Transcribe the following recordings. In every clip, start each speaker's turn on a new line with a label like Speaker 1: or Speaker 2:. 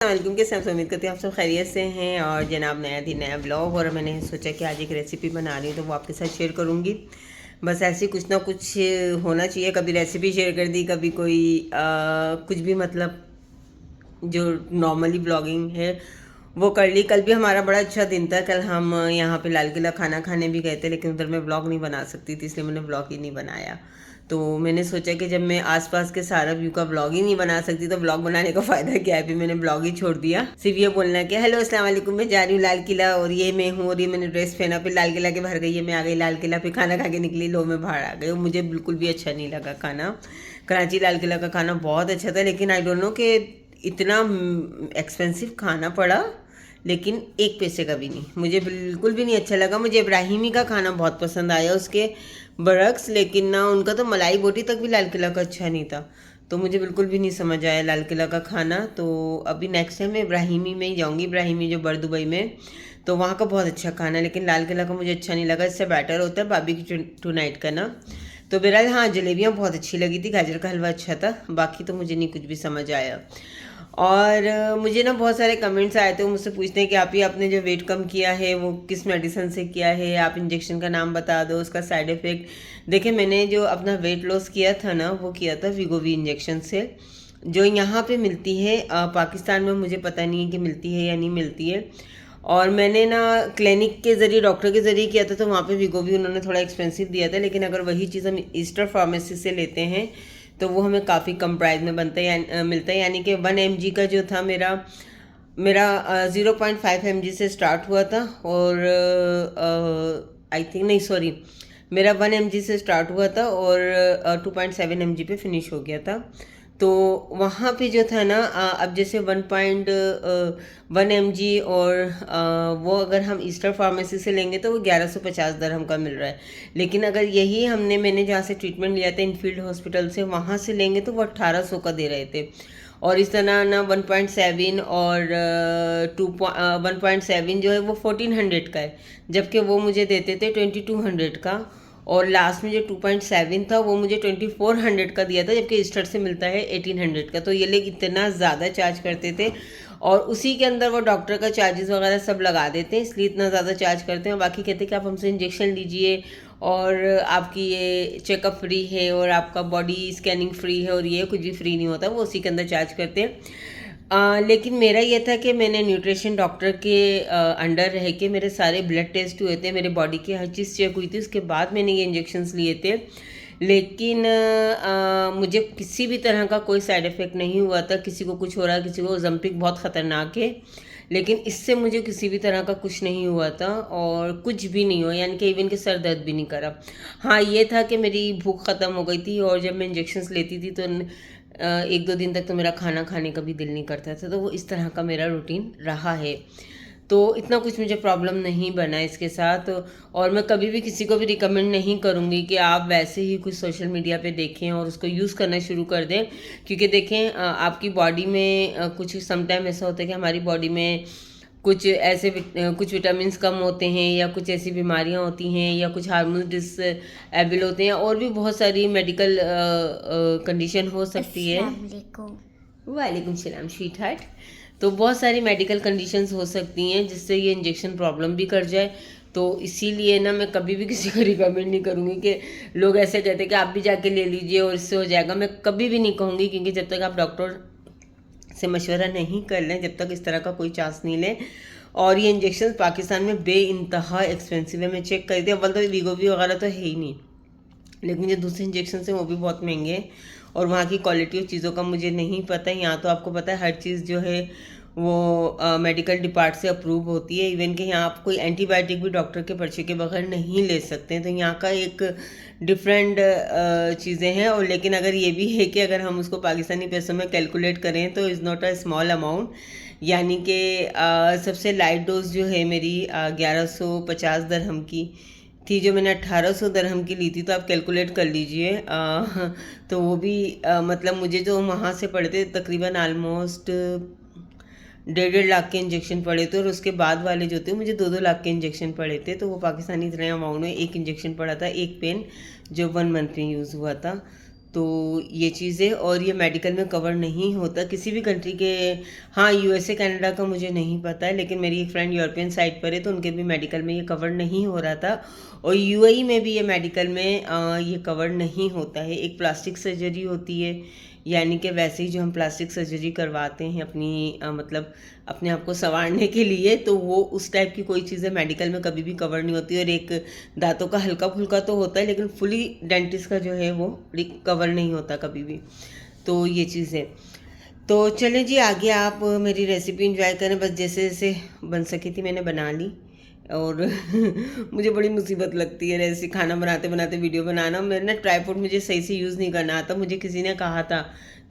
Speaker 1: वालेकुम के साथ उम्मीद करती हूँ आप सब खैरियत से हैं। और जनाब नया दिन नया ब्लॉग, और मैंने सोचा कि आज एक रेसिपी बना रही हूँ तो वो आपके साथ शेयर करूँगी। बस ऐसे कुछ ना कुछ होना चाहिए, कभी रेसिपी शेयर कर दी, कभी कोई कुछ भी, मतलब जो नॉर्मली ब्लॉगिंग है वो कर ली। कल भी हमारा बड़ा अच्छा दिन था। कल हम यहाँ पे लाल किला खाना खाने भी गए थे, लेकिन उधर मैं ब्लॉग नहीं बना सकती थी, इसलिए मैंने ब्लॉग ही नहीं बनाया। तो मैंने सोचा कि जब मैं आसपास के सारा व्यू का ब्लॉग ही नहीं बना सकती तो ब्लॉग बनाने का फ़ायदा क्या है। फिर मैंने ब्लॉग ही छोड़ दिया। सिर्फ ये बोलना कि हेलो अस्सलाम वालेकुम, मैं जा रही हूँ लाल किला और ये मैं हूँ, और ये मैंने ड्रेस पहना, फिर लाल किला के बाहर गई है, मैं आ गई लाल किला, फिर खाना खा के निकली, लो मैं बाहर आ गई। मुझे बिल्कुल भी अच्छा नहीं लगा खाना। कराची लाल किला का खाना बहुत अच्छा था, लेकिन आई डोंट नो कि इतना एक्सपेंसिव खाना पड़ा, लेकिन एक पैसे का भी नहीं। मुझे बिल्कुल भी नहीं अच्छा लगा। मुझे इब्राहिमी का खाना बहुत पसंद आया, उसके बरक्स, लेकिन ना उनका तो मलाई बोटी तक भी लाल किला का अच्छा नहीं था। तो मुझे बिल्कुल भी नहीं समझ आया लाल किला का खाना। तो अभी नेक्स्ट टाइम मैं इब्राहिमी में ही जाऊँगी, इब्राहिमी जो बर दुबई में, तो वहाँ का बहुत अच्छा खाना है, लेकिन लाल किला का मुझे अच्छा नहीं लगा। इससे बेटर होता है बाबी की टू नाइट का ना। तो बहरहाल हाँ, जलेबियाँ बहुत अच्छी लगी थी, गाजर का हलवा अच्छा था, बाकी तो मुझे नहीं कुछ भी समझ आया। और मुझे ना बहुत सारे कमेंट्स आए थे, वो मुझसे पूछते हैं कि आप ही आपने जो वेट कम किया है वो किस मेडिसिन से किया है, आप इंजेक्शन का नाम बता दो, उसका साइड इफ़ेक्ट। देखिए, मैंने जो अपना वेट लॉस किया था ना, वो किया था वीगोवी इंजेक्शन से, जो यहाँ पे मिलती है। पाकिस्तान में मुझे पता नहीं है कि मिलती है या नहीं मिलती है। और मैंने ना क्लिनिक के ज़रिए, डॉक्टर के ज़रिए किया था, तो वहाँ पे वीगोवी उन्होंने थोड़ा एक्सपेंसिव दिया था। लेकिन अगर वही चीज़ हम ईस्टर फार्मेसी से लेते हैं तो वो हमें काफ़ी कम प्राइस में बनता है, मिलता है। यानी कि 1 mg का जो था मेरा मेरा 0.5 mg से स्टार्ट हुआ था, और आई थिंक, नहीं सॉरी, मेरा 1 mg से स्टार्ट हुआ था और 2.7 mg पे फिनिश हो गया था। तो वहाँ पे जो था ना, अब जैसे 1.1 mg, और वो अगर हम ईस्टर फार्मेसी से लेंगे तो वो 1150 दरहम का मिल रहा है। लेकिन अगर यही मैंने जहाँ से ट्रीटमेंट लिया था इनफील्ड हॉस्पिटल से, वहाँ से लेंगे तो वो 1800 का दे रहे थे। और इस तरह ना 1.7 और 1.7 जो है वो 1400 का है, जबकि वो मुझे देते थे 2200 का। और लास्ट में जो 2.7 था वो मुझे 2400 का दिया था, जबकि ईस्टर से मिलता है 1800 का। तो ये लोग इतना ज़्यादा चार्ज करते थे, और उसी के अंदर वो डॉक्टर का चार्जेस वगैरह सब लगा देते हैं, इसलिए इतना ज़्यादा चार्ज करते हैं। और बाकी कहते हैं कि आप हमसे इंजेक्शन लीजिए और आपकी ये चेकअप फ्री है और आपका बॉडी स्कैनिंग फ्री है, और ये कुछ भी फ्री नहीं होता, वो उसी के अंदर चार्ज करते हैं। लेकिन मेरा ये था कि मैंने न्यूट्रिशन डॉक्टर के अंडर रह के मेरे सारे ब्लड टेस्ट हुए थे, मेरे बॉडी की हर चीज़ चेक हुई थी, उसके बाद मैंने ये इंजेक्शन्स लिए थे। लेकिन मुझे किसी भी तरह का कोई साइड इफ़ेक्ट नहीं हुआ था। किसी को कुछ हो रहा है, किसी को ओज़म्पिक बहुत ख़तरनाक है, लेकिन इससे मुझे किसी भी तरह का कुछ नहीं हुआ था, और कुछ भी नहीं हुआ, यानी कि इवन के सर दर्द भी नहीं करा। हाँ, ये था कि मेरी भूख ख़त्म हो गई थी, और जब मैं इंजेक्शन्स लेती थी तो 1-2 दिन तक तो मेरा खाना खाने का भी दिल नहीं करता था। तो वो इस तरह का मेरा रूटीन रहा है। तो इतना कुछ मुझे प्रॉब्लम नहीं बना इसके साथ। और मैं कभी भी किसी को भी रिकमेंड नहीं करूँगी कि आप वैसे ही कुछ सोशल मीडिया पे देखें और उसको यूज़ करना शुरू कर दें, क्योंकि देखें, आपकी बॉडी में कुछ समटाइम ऐसा होता है कि हमारी बॉडी में कुछ ऐसे कुछ विटामिन्स कम होते हैं, या कुछ ऐसी बीमारियां होती हैं, या कुछ हार्मोन डिसेबल होते हैं, और भी बहुत सारी मेडिकल कंडीशन हो सकती है। वालेकुम सलाम स्वीट हार्ट। तो बहुत सारी मेडिकल कंडीशंस हो सकती हैं जिससे ये इंजेक्शन प्रॉब्लम भी कर जाए। तो इसीलिए ना मैं कभी भी किसी को रिकमेंड नहीं करूँगी कि लोग ऐसे कहते हैं कि आप भी जाके ले लीजिए और इससे हो जाएगा। मैं कभी भी नहीं कहूँगी, क्योंकि जब तक आप डॉक्टर से मशवरा नहीं कर लें, जब तक इस तरह का कोई चांस नहीं लें। और ये इंजेक्शन पाकिस्तान में बे इंतहा एक्सपेंसिव है। मैं चेक कर दी, अव्वल तो वीगोवी वगैरह तो है ही नहीं, लेकिन जो दूसरे इंजेक्शन हैं वो भी बहुत महंगे हैं, और वहाँ की क्वालिटी ऑफ चीज़ों का मुझे नहीं पता है। यहाँ तो आपको पता है हर चीज़ जो है वो मेडिकल डिपार्ट से अप्रूव होती है। इवन कि यहाँ आप कोई एंटीबायोटिक भी डॉक्टर के पर्चे के बगैर नहीं ले सकते हैं। तो यहाँ का एक डिफरेंट चीज़ें हैं। और लेकिन अगर ये भी है कि अगर हम उसको पाकिस्तानी पैसों में कैलकुलेट करें तो is not a small amount. यानी कि सबसे लाइट डोज जो है मेरी 1150 दरहम की थी, जो मैंने 1800 दरहम की ली थी। तो आप कैलकुलेट कर लीजिए। तो वो भी मतलब मुझे जो वहाँ से पड़े थे तकरीबन आलमोस्ट 1.5 लाख के इंजेक्शन पड़े थे, और उसके बाद वाले जो थे मुझे 2-2 लाख के इंजेक्शन पड़े थे। तो वो पाकिस्तानी इतने अमाउंट में एक इंजेक्शन पड़ा था, एक पेन, जो 1 मंथ में यूज़ हुआ था। तो ये चीज़ें, और ये मेडिकल में कवर नहीं होता किसी भी कंट्री के। हाँ, यूएसए कनाडा का मुझे नहीं पता है, लेकिन मेरी एक फ्रेंड यूरोपियन साइड पर है तो उनके भी मेडिकल में ये कवर नहीं हो रहा था। और यूएई में भी ये मेडिकल में ये कवर नहीं होता है। एक प्लास्टिक सर्जरी होती है, यानी कि वैसे ही जो हम प्लास्टिक सर्जरी करवाते हैं अपनी मतलब अपने आप को संवारने के लिए, तो वो उस टाइप की कोई चीज़ें मेडिकल में कभी भी कवर नहीं होती। और एक दांतों का हल्का फुल्का तो होता है, लेकिन फुली डेंटिस्ट का जो है वो कवर नहीं होता कभी भी। तो ये चीज़ें, तो चलें जी आगे आप मेरी रेसिपी इंजॉय करें। बस जैसे जैसे बन सकी थी मैंने बना ली। और मुझे बड़ी मुसीबत लगती है रेसिपी खाना बनाते बनाते वीडियो बनाना। मेरे ना ट्राईपॉड मुझे सही से यूज़ नहीं करना आता। मुझे किसी ने कहा था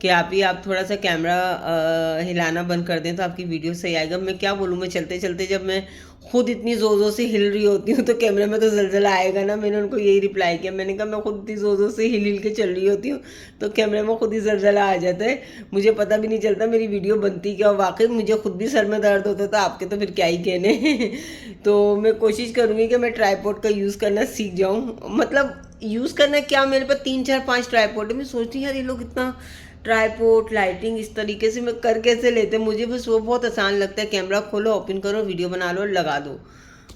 Speaker 1: कि आप थोड़ा सा कैमरा हिलाना बंद कर दें तो आपकी वीडियो सही आएगा। मैं क्या बोलूँ, मैं चलते चलते जब मैं खुद इतनी ज़ोर ज़ोर से हिल रही होती हूँ तो कैमरे में तो जलजला आएगा ना। मैंने उनको यही रिप्लाई किया, मैंने कहा मैं खुद इतनी ज़ोर ज़ोर से हिल हिल के चल रही होती हूँ तो कैमरे में खुद ही जलजला आ जाता है। मुझे पता भी नहीं चलता मेरी वीडियो बनती क्या। वाकई मुझे खुद भी सर में दर्द होता था, आपके तो फिर क्या ही कहने। तो मैं कोशिश करूँगी कि मैं ट्राईपॉड का यूज़ करना सीख जाऊँ। मतलब यूज़ करना क्या, मेरे पास 3 4 5 ट्राईपॉड है। मैं सोचती हूँ यार ये लोग इतना ट्राईपॉड लाइटिंग इस तरीके से मैं कर कैसे लेते। मुझे बस वो बहुत आसान लगता है, कैमरा खोलो, ओपन करो, वीडियो बना लो और लगा दो।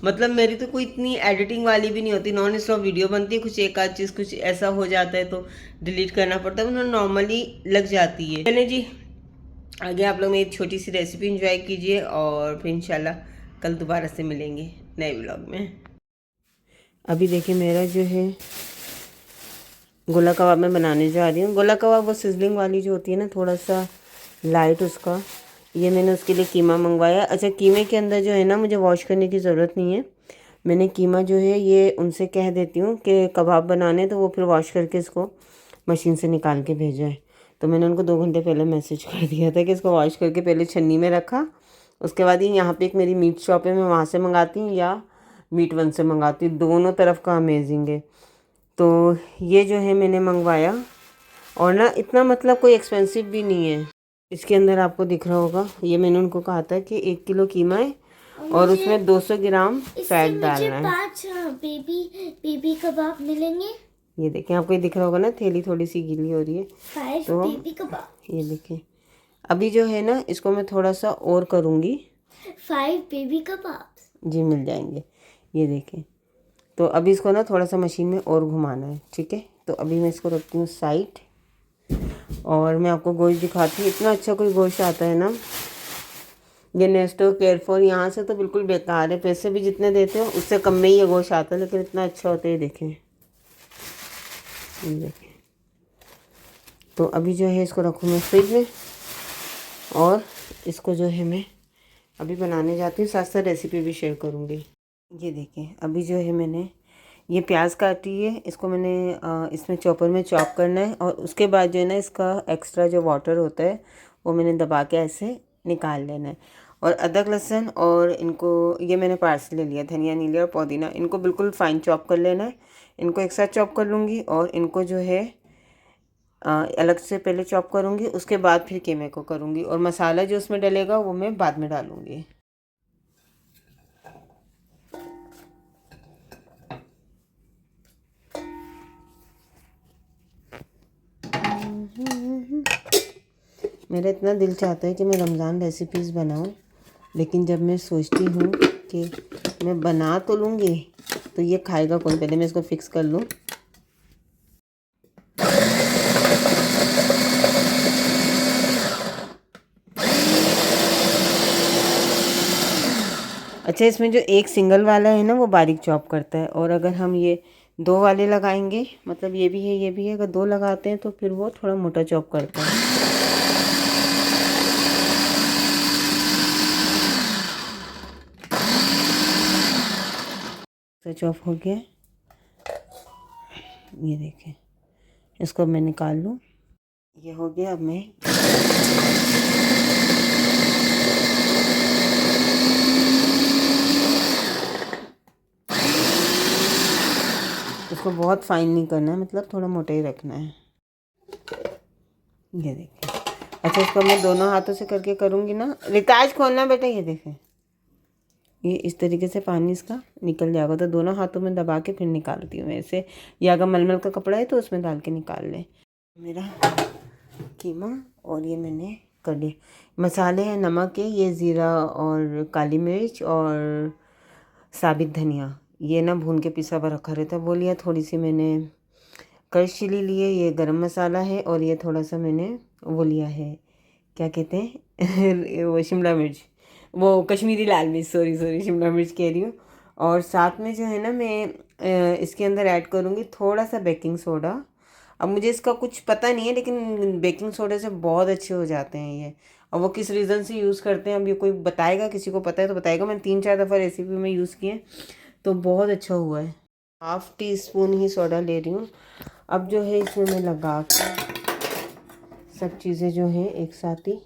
Speaker 1: मतलब मेरी तो कोई इतनी एडिटिंग वाली भी नहीं होती, नॉन स्टॉप वीडियो बनती है। कुछ एक आध चीज़ कुछ ऐसा हो जाता है तो डिलीट करना पड़ता है, वरना नॉर्मली लग जाती है। चलिए जी आगे आप लोग मेरी छोटी सी रेसिपी इंजॉय कीजिए और फिर इंशाल्लाह कल दोबारा से मिलेंगे नए व्लॉग में। अभी देखिए मेरा जो है गोला कबाब मैं बनाने जा रही हूँ। गोला कबाब वो सिजलिंग वाली जो होती है ना, थोड़ा सा लाइट उसका, ये मैंने उसके लिए कीमा मंगवाया। अच्छा, कीमे के अंदर जो है ना मुझे वॉश करने की ज़रूरत नहीं है। मैंने कीमा जो है ये उनसे कह देती हूँ कि कबाब बनाने, तो वो फिर वॉश करके इसको मशीन से निकाल के भेजा है। तो मैंने उनको 2 घंटे पहले मैसेज कर दिया था कि इसको वॉश करके पहले छन्नी में रखा। उसके बाद ही यहाँ पे एक मेरी मीट शॉप है, मैं वहाँ से मंगाती हूँ या मीट वन से मंगाती हूँ, दोनों तरफ का अमेजिंग है। तो ये जो है मैंने मंगवाया, और ना इतना मतलब कोई एक्सपेंसिव भी नहीं है। इसके अंदर आपको दिख रहा होगा, ये मैंने उनको कहा था कि 1 किलो कीमा है और उसमें 200 ग्राम फैट डालना है।
Speaker 2: 5 बेबी कबाब मिलेंगे।
Speaker 1: ये देखें, आपको ये दिख रहा होगा ना, थैली थोड़ी सी गीली हो रही है।
Speaker 2: 5
Speaker 1: तो
Speaker 2: बेबी कबाब,
Speaker 1: ये देखें, अभी जो है ना इसको मैं थोड़ा सा और करूँगी।
Speaker 2: 5 बेबी कबाब
Speaker 1: जी मिल जाएंगे। ये देखें, तो अभी इसको ना थोड़ा सा मशीन में और घुमाना है, ठीक है। तो अभी मैं इसको रखती हूँ साइड और मैं आपको गोश्त दिखाती हूँ। इतना अच्छा कोई गोश्त आता है ना, ये नेस्टो केयरफॉर यहाँ से तो बिल्कुल बेकार है, पैसे भी जितने देते हो उससे कम में ही ये गोश्त आता है, लेकिन इतना अच्छा होता है। देखें, ये देखें। तो अभी जो है इसको रखूँ मैं फ्रिज में, और इसको जो है मैं अभी बनाने जाती हूँ, साथ साथ रेसिपी भी शेयर करूँगी। ये देखें, अभी जो है मैंने ये प्याज काटी है, इसको मैंने इसमें चॉपर में चॉप करना है, और उसके बाद जो है ना इसका एक्स्ट्रा जो वाटर होता है वो मैंने दबा के ऐसे निकाल लेना है। और अदरक लहसुन और इनको, ये मैंने पार्सले ले लिया, धनिया नहीं लिया और पुदीना, इनको बिल्कुल फाइन चॉप कर लेना है। इनको एक साथ चॉप कर लूँगी और इनको जो है अलग से पहले चॉप करूँगी, उसके बाद फिर कीमे को करूँगी, और मसाला जो उसमें डलेगा वो मैं बाद में डालूँगी। मेरा इतना दिल चाहता है कि मैं रमज़ान रेसिपीज़ बनाऊं, लेकिन जब मैं सोचती हूँ कि मैं बना तो लूँगी तो ये खाएगा कौन, पहले मैं इसको फिक्स कर लूँ। अच्छा, इसमें जो एक सिंगल वाला है ना वो बारीक चॉप करता है, और अगर हम ये 2 वाले लगाएंगे, मतलब ये भी है ये भी है, अगर 2 लगाते हैं तो फिर वो थोड़ा मोटा चॉप करता है। स्विच ऑफ हो गया, ये देखें। इसको अब मैं निकाल लूँ, ये हो गया। अब मैं इसको बहुत फाइन नहीं करना है, मतलब थोड़ा मोटा ही रखना है। ये देखिए। अच्छा, इसको मैं दोनों हाथों से करके करूँगी ना, रिताज खोलना बेटा। ये देखें, ये इस तरीके से पानी इसका निकल जाएगा, तो दोनों हाथों में दबा के फिर निकालती हूँ मैं ऐसे, या अगर मलमल का कपड़ा है तो उसमें डाल के निकाल लें। मेरा कीमा और ये मैंने कर दिया। मसाले हैं, नमक है, ये ज़ीरा और काली मिर्च और साबित धनिया, ये ना भून के पिसा हुआ रखा रहता है वो लिया। थोड़ी सी मैंने क्रश चिली लिए, ये गरम मसाला है, और ये थोड़ा सा मैंने वो लिया है, क्या कहते हैं वो शिमला मिर्च, वो कश्मीरी लाल मिर्च, सॉरी शिमला मिर्च कह रही हूँ। और साथ में जो है ना मैं इसके अंदर ऐड करूँगी थोड़ा सा बेकिंग सोडा। अब मुझे इसका कुछ पता नहीं है, लेकिन बेकिंग सोडा से बहुत अच्छे हो जाते हैं ये। और वो किस रीज़न से यूज़ करते हैं अब ये कोई बताएगा, किसी को पता है तो बताएगा। मैंने 3-4 दफ़ा रेसिपी में यूज़ किए तो बहुत अच्छा हुआ है। 1/2 टीस्पून ही सोडा ले रही हूँ। अब जो है इसमें मैं लगा के सब चीज़ें जो हैं एक साथ ही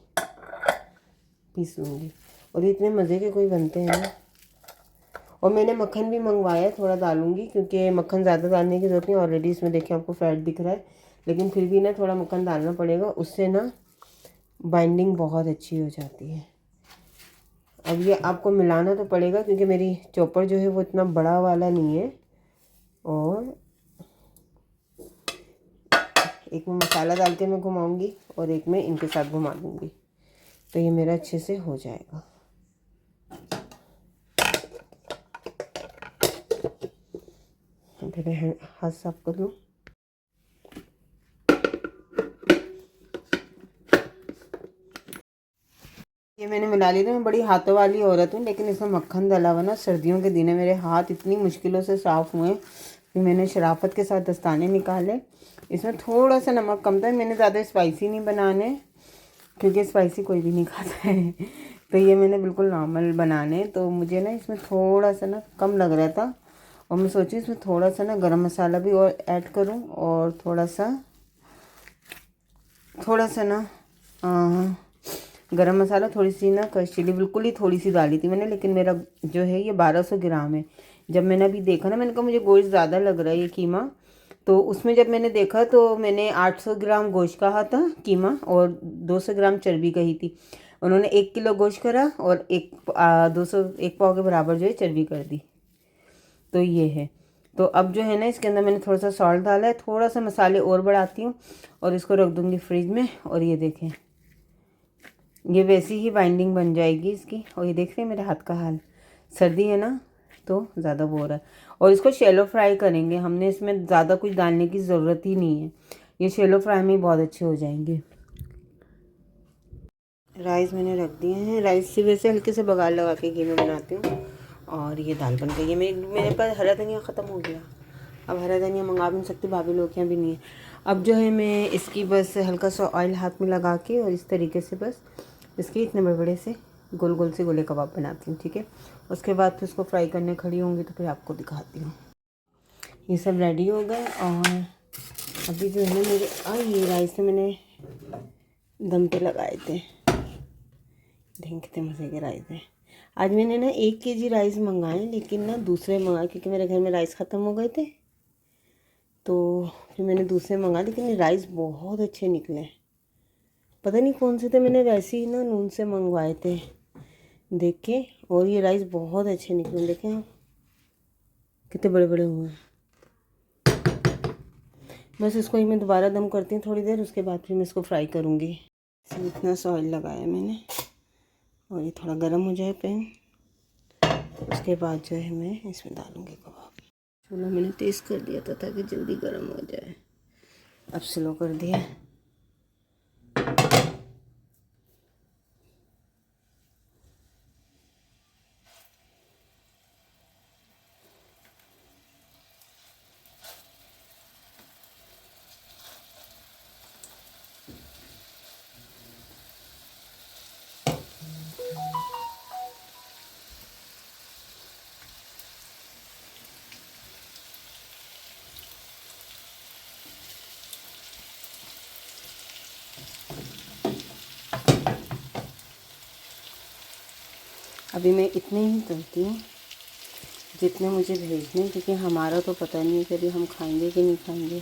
Speaker 1: पीसूँगी। और ये इतने मज़े के कोई बनते हैं ना। और मैंने मक्खन भी मंगवाया है, थोड़ा डालूंगी क्योंकि मक्खन ज़्यादा डालने की ज़रूरत नहीं। ऑलरेडी इसमें देखिए आपको फैट दिख रहा है, लेकिन फिर भी ना थोड़ा मक्खन डालना पड़ेगा, उससे ना बाइंडिंग बहुत अच्छी हो जाती है। अब ये आपको मिलाना तो पड़ेगा क्योंकि मेरी चॉपर जो है वो इतना बड़ा वाला नहीं है। और एक में मसाला डाल के मैं घुमाऊँगी और एक में इनके साथ घुमा दूँगी, तो ये मेरा अच्छे से हो जाएगा। फिर हाथ साफ कर लूँ। ये मैंने मिला ली थी। मैं बड़ी हाथों वाली औरत हूँ, लेकिन इसमें मक्खन डला हुआ ना, सर्दियों के दिन है, मेरे हाथ इतनी मुश्किलों से साफ़ हुए फिर मैंने शराफत के साथ दस्ताने निकाले। इसमें थोड़ा सा नमक कम था, मैंने ज़्यादा स्पाइसी नहीं बनाने क्योंकि स्पाइसी कोई भी नहीं खाता है तो ये मैंने बिल्कुल नॉर्मल बनाने। तो मुझे ना इसमें थोड़ा सा ना कम लग रहा था, और मैं सोची इसमें थोड़ा सा ना गरम मसाला भी और ऐड करूँ, और थोड़ा सा ना गरम मसाला, थोड़ी सी ना क्रश चिली, बिल्कुल ही थोड़ी सी डाली थी मैंने। लेकिन मेरा जो है ये 1200 ग्राम है। जब मैंने अभी देखा ना, मैंने कहा मुझे गोश्त ज़्यादा लग रहा है ये कीमा, तो उसमें जब मैंने देखा तो मैंने 800 ग्राम गोश्त कहा था कीमा, और 200 ग्राम चर्बी कही थी। उन्होंने 1 किलो गोश्त करा और 1 पाव के बराबर जो है चर्बी कर दी। तो ये है। तो अब जो है ना इसके अंदर मैंने थोड़ा सा सॉल्ट डाला है, थोड़ा सा मसाले और बढ़ाती हूँ और इसको रख दूँगी फ्रिज में। और ये देखें, ये वैसी ही बाइंडिंग बन जाएगी इसकी। और ये देख रहे हैं मेरे हाथ का हाल, सर्दी है ना तो ज़्यादा वो हो रहा है। और इसको शैलो फ्राई करेंगे, हमने इसमें ज़्यादा कुछ डालने की ज़रूरत ही नहीं है, ये शैलो फ्राई में बहुत अच्छे हो जाएंगे। राइस मैंने रख दिए हैं, राइस से वैसे हल्के से बघार लगा के घी में बनाती हूँ। और ये दाल बन गई है। मेरे पास हरा धनिया ख़त्म हो गया, अब हरा धनिया मंगा भी नहीं सकती, भाभी लोग यहाँ भी नहीं है। अब जो है मैं इसकी बस हल्का सा ऑयल हाथ में लगा के और इस तरीके से बस इसके इतने बड़े बड़े से गोल गोल से गोले कबाब बनाती हूँ, ठीक है। उसके बाद फिर उसको फ्राई करने खड़ी होंगी तो फिर आपको दिखाती हूँ। ये सब रेडी हो गए। और अभी जो है ना मेरे ये राइस मैंने दम पे लगाए थे, देखें कितने मज़े के राइस हैं। आज मैंने ना 1 kg राइस मंगाए, लेकिन ना दूसरे मंगाए क्योंकि मेरे घर में राइस ख़त्म हो गए थे, तो फिर मैंने दूसरे मंगाए। लेकिन ये राइस बहुत अच्छे निकले, पता नहीं कौन से थे, मैंने वैसे ही ना नून से मंगवाए थे देख के। और ये राइस बहुत अच्छे निकले, देखें आप कितने बड़े बड़े हुए हैं। बस इसको ही मैं दोबारा दम करती हूँ थोड़ी देर, उसके बाद फिर मैं इसको फ्राई करूँगी। इतना सा ऑयल लगाया मैंने, और ये थोड़ा गर्म हो जाए पैन, उसके बाद जो है मैं इसमें डालूँगी कबाब। चूल्हा मैंने तेज़ कर दिया था ताकि जल्दी गर्म हो जाए, अब स्लो कर दिया। अभी मैं इतने ही करती हूँ जितने मुझे भेजने, क्योंकि हमारा तो पता नहीं है कि अभी हम खाएंगे कि नहीं खाएंगे।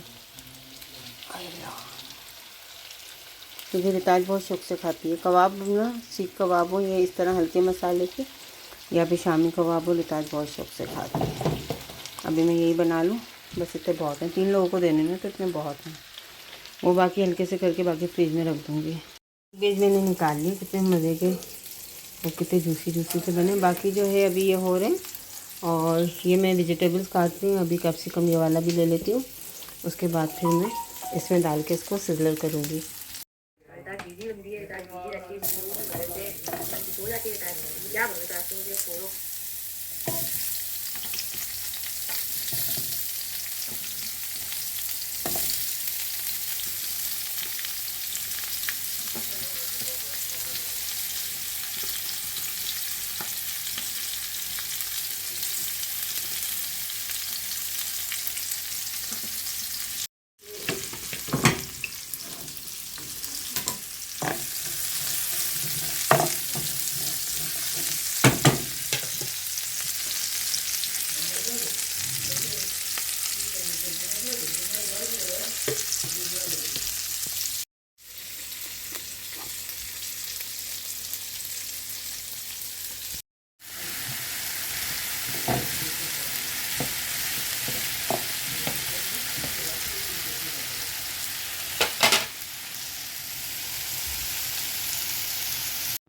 Speaker 1: क्योंकि रिताज बहुत शौक से खाती है कबाब ना, सीख कबाब हो या इस तरह हल्के मसाले के, या फिर शामी कबाब हो, रिताज बहुत शौक से खाती है। अभी मैं यही बना लूँ, बस इतने बहुत हैं, 3 लोगों को देने में तो इतने बहुत हैं। वो बाकी हल्के से करके बाकी फ्रिज में रख दूँगी। वेज मैंने निकाल लिए, कितने मज़े के और कितने जूसी जूसी से बने। बाकी जो है अभी ये हो रहे हैं और ये मैं वेजिटेबल्स काटती हूँ। अभी कैप्सिकम ये वाला भी ले लेती हूँ, उसके बाद फिर मैं इसमें डाल के इसको सिजलर करूँगी।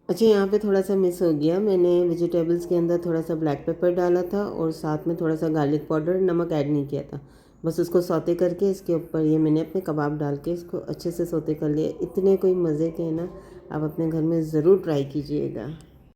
Speaker 1: अच्छा, यहाँ पे थोड़ा सा मिस हो गया, मैंने वेजिटेबल्स के अंदर थोड़ा सा ब्लैक पेपर डाला था और साथ में थोड़ा सा गार्लिक पाउडर, नमक ऐड नहीं किया था। बस उसको सौते करके इसके ऊपर ये मैंने अपने कबाब डाल के इसको अच्छे से सौते कर लिया। इतने कोई मज़े के हैं ना, आप अपने घर में ज़रूर ट्राई कीजिएगा।